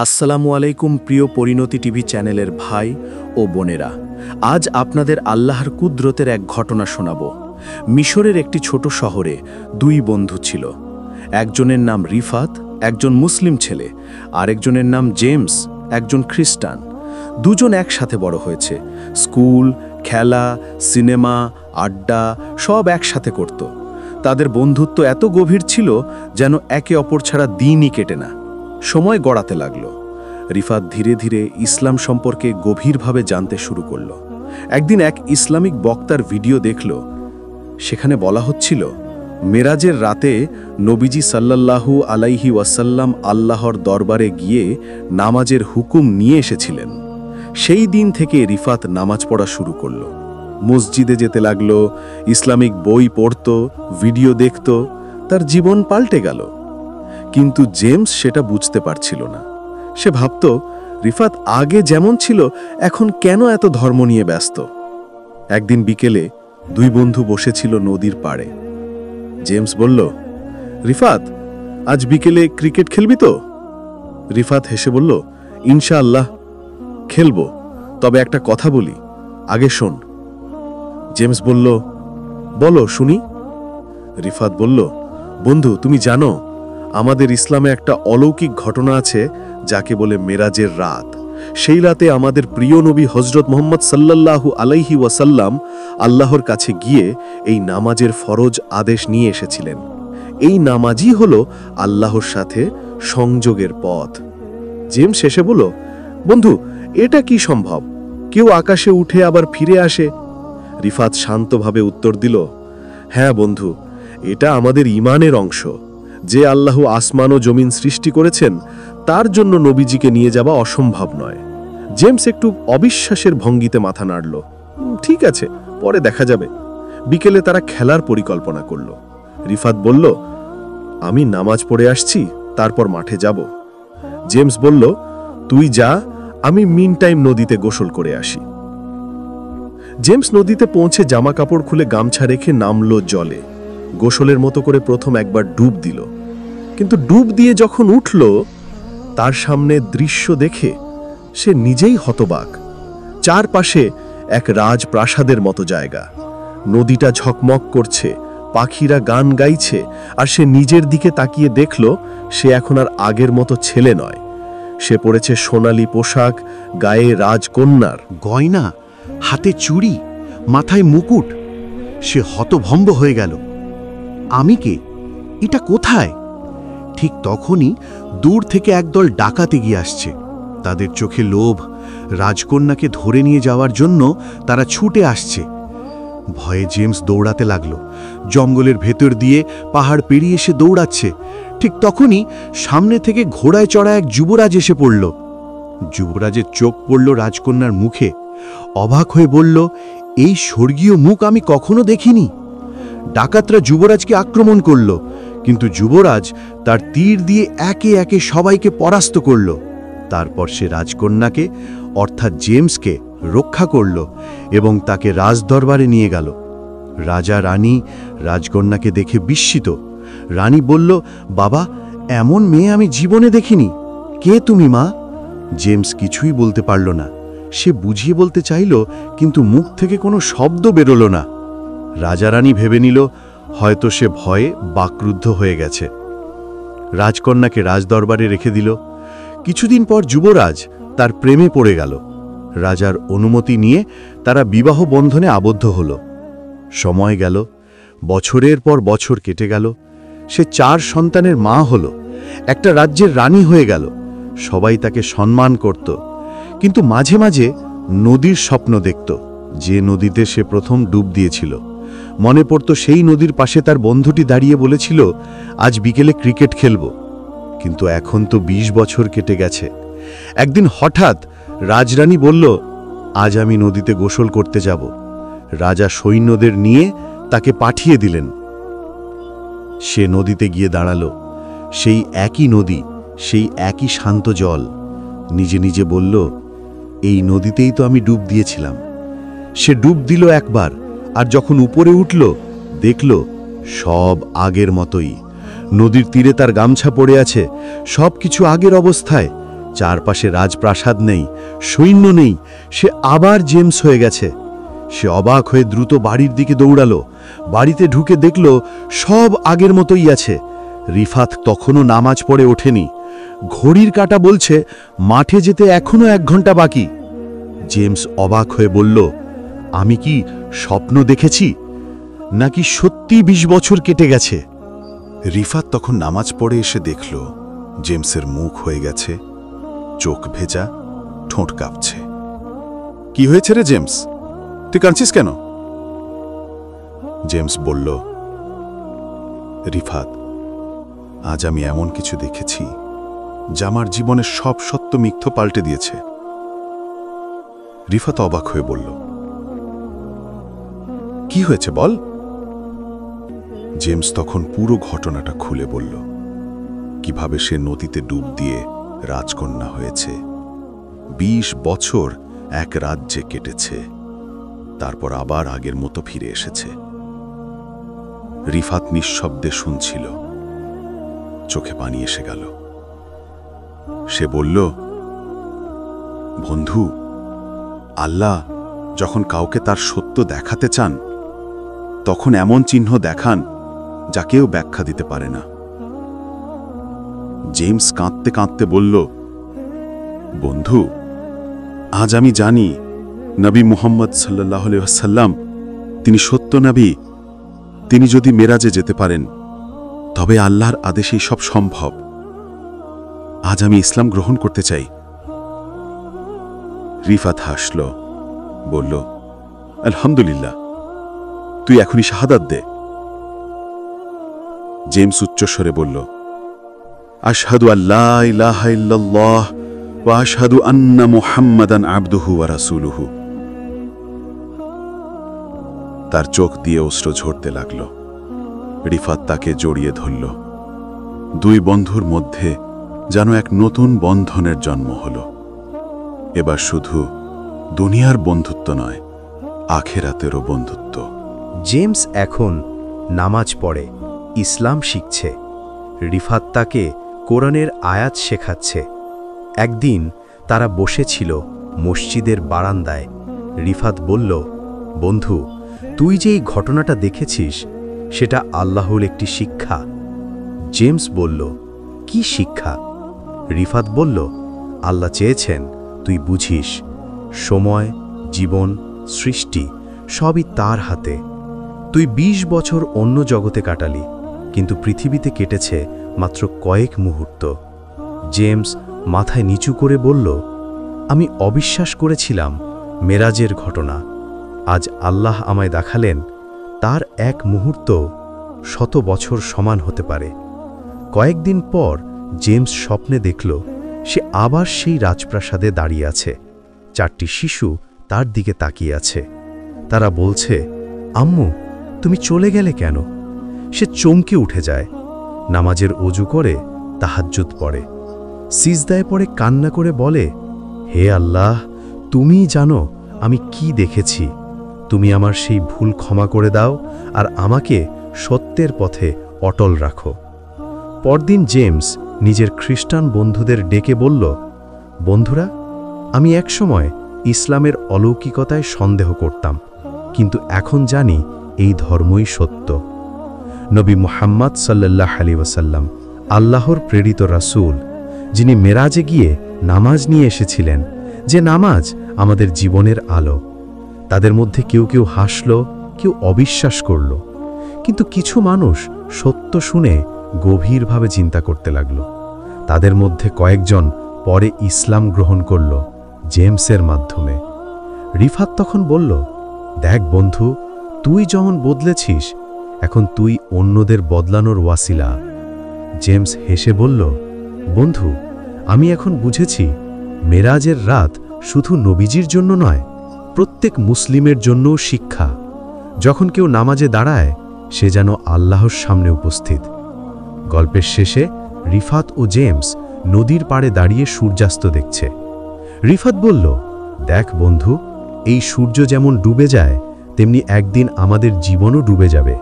আসসালামু আলাইকুম প্রিয় পরিণতি টিভি চ্যানেলের ভাই ও বোনেরা। আজ আপনাদের আল্লাহর কুদরতের এক ঘটনা শোনাব। মিশরের একটি ছোট শহরে দুই বন্ধু ছিল। একজনের নাম রিফাত, একজন মুসলিম ছেলে, আর একজনের নাম জেমস, একজন খ্রিস্টান। দুজন একসাথে বড় হয়েছে। স্কুল, খেলা, সিনেমা, আড্ডা সব একসাথে করত। তাদের বন্ধুত্ব এত গভীর ছিল যেন একে অপর ছাড়া দিনই কেটে না। সময় গড়াতে লাগলো। রিফাত ধীরে ধীরে ইসলাম সম্পর্কে গভীরভাবে জানতে শুরু করল। একদিন এক ইসলামিক বক্তার ভিডিও দেখল। সেখানে বলা হচ্ছিল, মেরাজের রাতে নবীজি সাল্লাল্লাহু আলাইহি ওয়াসাল্লাম আল্লাহর দরবারে গিয়ে নামাজের হুকুম নিয়ে এসেছিলেন। সেই দিন থেকে রিফাত নামাজ পড়া শুরু করল। মসজিদে যেতে লাগল, ইসলামিক বই পড়ত, ভিডিও দেখত। তার জীবন পাল্টে গেল। কিন্তু জেমস সেটা বুঝতে পারছিল না। সে ভাবত, রিফাত আগে যেমন ছিল এখন কেন এত ধর্ম নিয়ে ব্যস্ত। একদিন বিকেলে দুই বন্ধু বসেছিল নদীর পাড়ে। জেমস বলল, রিফাত, আজ বিকেলে ক্রিকেট খেলবি তো? রিফাত হেসে বলল, ইনশাআল্লাহ খেলবো, তবে একটা কথা বলি, আগে শোন। জেমস বলল, বলো শুনি। রিফাত বলল, বন্ধু, তুমি জানো আমাদের ইসলামে একটা অলৌকিক ঘটনা আছে যাকে বলে মেরাজের রাত। সেই রাতে আমাদের প্রিয় নবী হযরত মুহাম্মদ সাল্লাল্লাহু আলাইহি ওয়াসাল্লাম আল্লাহর কাছে গিয়ে এই নামাজের ফরজ আদেশ নিয়ে এসেছিলেন। এই নামাজই হলো আল্লাহর সাথে সংযোগের পথ। জেমস শেষে বলল, বন্ধু, এটা কি সম্ভব? কেউ আকাশে উঠে আবার ফিরে আসে? রিফাত শান্তভাবে উত্তর দিল, হ্যাঁ বন্ধু, এটা আমাদের ঈমানের অংশ। যে আল্লাহ আসমান ও জমিন সৃষ্টি করেছেন তার জন্য নবীজিকে নিয়ে যাওয়া অসম্ভব নয়। জেমস একটু অবিশ্বাসের ভঙ্গিতে মাথা নাড়ল। ঠিক আছে, পরে দেখা যাবে। বিকেলে তারা খেলার পরিকল্পনা করল। রিফাত বলল, আমি নামাজ পড়ে আসছি, তারপর মাঠে যাব। জেমস বলল, তুই যা, আমি মিন টাইম নদীতে গোসল করে আসি। জেমস নদীতে পৌঁছে জামা কাপড় খুলে গামছা রেখে নামলো জলে। গোসলের মতো করে প্রথম একবার ডুব দিল। কিন্তু ডুব দিয়ে যখন উঠল, তার সামনে দৃশ্য দেখে সে নিজেই হতবাক। চারপাশে এক রাজপ্রাসাদের মতো জায়গা। নদীটা ঝকমক করছে, পাখিরা গান গাইছে, আর সে নিজের দিকে তাকিয়ে দেখল সে এখন আর আগের মতো ছেলে নয়। সে পড়েছে সোনালী পোশাক, গায়ে রাজকন্যার গয়না, হাতে চুড়ি, মাথায় মুকুট। সে হতভম্ব হয়ে গেল। আমি কে? এটা কোথায়? ঠিক তখনই দূর থেকে একদল ডাকাত এগিয়ে আসছে। তাদের চোখে লোভ। রাজকন্যাকে ধরে নিয়ে যাওয়ার জন্য তারা ছুটে আসছে। ভয়ে জেমস দৌড়াতে লাগলো। জঙ্গলের ভেতর দিয়ে পাহাড় পেরিয়ে এসে দৌড়াচ্ছে। ঠিক তখনই সামনে থেকে ঘোড়ায় চড়া এক যুবরাজ এসে পড়ল। যুবরাজের চোখ পড়ল রাজকন্যার মুখে। অবাক হয়ে বলল, এই স্বর্গীয় মুখ আমি কখনো দেখিনি। ডাকাতরা যুবরাজকে আক্রমণ করল, কিন্তু যুবরাজ তার তীর দিয়ে একে একে সবাইকে পরাস্ত করল। তারপর সে রাজকন্যাকে অর্থাৎ জেমসকে রক্ষা করল এবং তাকে রাজদরবারে নিয়ে গেল। রাজা রানী রাজকন্যাকে দেখে বিস্মিত। রানী বলল, বাবা, এমন মেয়ে আমি জীবনে দেখিনি। কে তুমি, মা? জেমস কিছুই বলতে পারল না। সে বুঝিয়ে বলতে চাইল, কিন্তু মুখ থেকে কোনো শব্দ বেরোল না। রাজারানী ভেবে নিল হয়তো সে ভয়ে বাকরুদ্ধ হয়ে গেছে। রাজকন্যাকে রাজদরবারে রেখে দিল। কিছুদিন পর যুবরাজ তার প্রেমে পড়ে গেল। রাজার অনুমতি নিয়ে তারা বিবাহ বন্ধনে আবদ্ধ হল। সময় গেল, বছরের পর বছর কেটে গেল। সে 4 সন্তানের মা হল, একটা রাজ্যের রানী হয়ে গেল। সবাই তাকে সম্মান করত, কিন্তু মাঝে মাঝে নদীর স্বপ্ন দেখত, যে নদীতে সে প্রথম ডুব দিয়েছিল। মনে পড়ত সেই নদীর পাশে তার বন্ধুটি দাঁড়িয়ে বলেছিল, আজ বিকেলে ক্রিকেট খেলব। কিন্তু এখন তো 20 বছর কেটে গেছে। একদিন হঠাৎ রাজরানী বলল, আজ আমি নদীতে গোসল করতে যাব। রাজা সৈন্যদের নিয়ে তাকে পাঠিয়ে দিলেন। সে নদীতে গিয়ে দাঁড়ালো। সেই একই নদী, সেই একই শান্ত জল। নিজে নিজে বলল, এই নদীতেই তো আমি ডুব দিয়েছিলাম। সে ডুব দিল একবার, আর যখন উপরে উঠল দেখল সব আগের মতোই। নদীর তীরে তার গামছা পড়ে আছে, সবকিছু আগের অবস্থায়, চারপাশে রাজপ্রাসাদ নেই, সৈন্য নেই, সে আবার জেমস হয়ে গেছে। সে অবাক হয়ে দ্রুত বাড়ির দিকে দৌড়ালো। বাড়িতে ঢুকে দেখল সব আগের মতোই আছে। রিফাত তখনও নামাজ পড়ে ওঠেনি। ঘড়ির কাঁটা বলছে মাঠে যেতে এখনো 1 ঘন্টা বাকি। জেমস অবাক হয়ে বলল, আমি কি স্বপ্ন দেখেছি, নাকি সত্যি 20 বছর কেটে গেছে? রিফাত তখন নামাজ পড়ে এসে দেখল জেমসের মুখ হয়ে গেছে, চোখ ভেজা, ঠোঁট কাঁপছে। কি হয়েছে রে জেমস, তুই কাঁদছিস কেন? জেমস বলল, রিফাত, আজ আমি এমন কিছু দেখেছি যা আমার জীবনের সব সত্য মিথ্য পাল্টে দিয়েছে। রিফাত অবাক হয়ে বলল, কি হয়েছে বল? জেমস তখন পুরো ঘটনাটা খুলে বলল, কিভাবে সে নদীতে ডুব দিয়ে রাজকন্যা হয়েছে, 20 বছর এক রাজ্যে কেটেছে, তারপর আবার আগের মতো ফিরে এসেছে। রিফাত নিঃশব্দে শুনছিল, চোখে পানি এসে গেল। সে বলল, বন্ধু, আল্লাহ যখন কাউকে তার সত্য দেখাতে চান, তখন এমন চিহ্ন দেখান যা কেউ ব্যাখ্যা দিতে পারে না। জেমস কাঁদতে কাঁদতে বলল, বন্ধু, আজ আমি জানি নবী মুহাম্মদ সাল্লাল্লাহু আলাইহি ওয়াসাল্লাম তিনি সত্য নবী। তিনি যদি মেরাজে যেতে পারেন, তবে আল্লাহর আদেশেই সব সম্ভব। আজ আমি ইসলাম গ্রহণ করতে চাই। রিফাত হাসল, বলল, আলহামদুলিল্লাহ, তুই এখনই শাহাদাত দে। জেমস উচ্চস্বরে বলল, আশহাদু আল্লা ইলাহা ইল্লাল্লাহ ওয়া আশহাদু আন্না মুহাম্মাদান আবদুহু ওয়া রাসূলুহু। তার চোখ দিয়ে অশ্রু ঝরতে লাগল। রিফাত তাকে জড়িয়ে ধরল। 2 বন্ধুর মধ্যে যেন এক নতুন বন্ধনের জন্ম হল। এবার শুধু দুনিয়ার বন্ধুত্ব নয়, আখেরাতেরও বন্ধুত্ব। জেমস এখন নামাজ পড়ে, ইসলাম শিখছে। রিফাত তাকে কোরআনের আয়াত শেখাচ্ছে। একদিন তারা বসেছিল মসজিদের বারান্দায়। রিফাত বলল, বন্ধু, তুই যে এই ঘটনাটা দেখেছিস, সেটা আল্লাহর একটি শিক্ষা। জেমস বলল, কি শিক্ষা? রিফাত বলল, আল্লাহ চেয়েছেন তুই বুঝিস, সময়, জীবন, সৃষ্টি সবই তার হাতে। তুই 20 বছর অন্য জগতে কাটালি, কিন্তু পৃথিবীতে কেটেছে মাত্র কয়েক মুহূর্ত। জেমস মাথায় নিচু করে বলল, আমি অবিশ্বাস করেছিলাম মেরাজের ঘটনা। আজ আল্লাহ আমায় দেখালেন তার এক মুহূর্ত 100 বছর সমান হতে পারে। কয়েকদিন পর জেমস স্বপ্নে দেখল সে আবার সেই রাজপ্রাসাদে দাঁড়িয়ে আছে। 4টি শিশু তার দিকে তাকিয়ে আছে। তারা বলছে, আম্মু, তুমি চলে গেলে কেন? সে চমকে উঠে যায়। নামাজের অজু করে তাহাজ্জুদ পড়ে, সিজদায় পড়ে কান্না করে বলে, হে আল্লাহ, তুমিই জানো আমি কি দেখেছি। তুমি আমার সেই ভুল ক্ষমা করে দাও আর আমাকে সত্যের পথে অটল রাখো। পরদিন জেমস নিজের খ্রিস্টান বন্ধুদের ডেকে বলল, বন্ধুরা, আমি একসময় ইসলামের অলৌকিকতায় সন্দেহ করতাম, কিন্তু এখন জানি এই ধর্মই সত্য। নবী মুহাম্মদ সাল্লাল্লাহু আলাইহি ওয়াসাল্লাম আল্লাহর প্রেরিত রাসূল, যিনি মেরাজে গিয়ে নামাজ নিয়ে এসেছিলেন, যে নামাজ আমাদের জীবনের আলো। তাদের মধ্যে কেউ কেউ হাসল, কেউ অবিশ্বাস করল, কিন্তু কিছু মানুষ সত্য শুনে গভীরভাবে চিন্তা করতে লাগল। তাদের মধ্যে কয়েকজন পরে ইসলাম গ্রহণ করল জেমসের মাধ্যমে। রিফাত তখন বলল, দেখ বন্ধু, তুই যেমন বদলেছিস, এখন তুই অন্যদের বদলানোর ওয়াসিলা। জেমস হেসে বলল, বন্ধু, আমি এখন বুঝেছি মেরাজের রাত শুধু নবীজির জন্য নয়, প্রত্যেক মুসলিমের জন্যও শিক্ষা। যখন কেউ নামাজে দাঁড়ায়, সে যেন আল্লাহর সামনে উপস্থিত। গল্পের শেষে রিফাত ও জেমস নদীর পাড়ে দাঁড়িয়ে সূর্যাস্ত দেখছে। রিফাত বলল, দেখ বন্ধু, এই সূর্য যেমন ডুবে যায়, তেমনি একদিন আমাদের জীবনও ডুবে যাবে,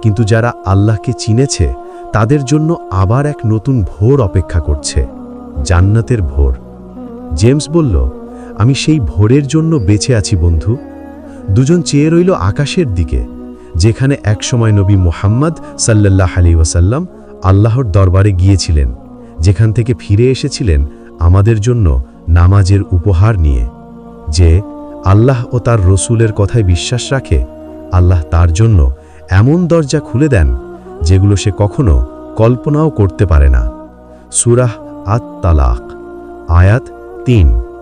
কিন্তু যারা আল্লাহকে চিনেছে তাদের জন্য আবার এক নতুন ভোর অপেক্ষা করছে। জান্নাতের ভোর। জেমস বলল, আমি সেই ভোরের জন্য বেঁচে আছি বন্ধু। দুজন চেয়ে রইল আকাশের দিকে, যেখানে একসময় নবী মুহাম্মদ সাল্লাল্লাহু আলাইহি ওয়াসাল্লাম আল্লাহর দরবারে গিয়েছিলেন, যেখান থেকে ফিরে এসেছিলেন আমাদের জন্য নামাজের উপহার নিয়ে। যে আল্লাহ ও তার রসূলের কথায় বিশ্বাস রাখে, আল্লাহ তার জন্য এমন দরজা খুলে দেন যেগুলো সে কখনো কল্পনাও করতে পারে না। সূরা আত-তালাক, আয়াত 3।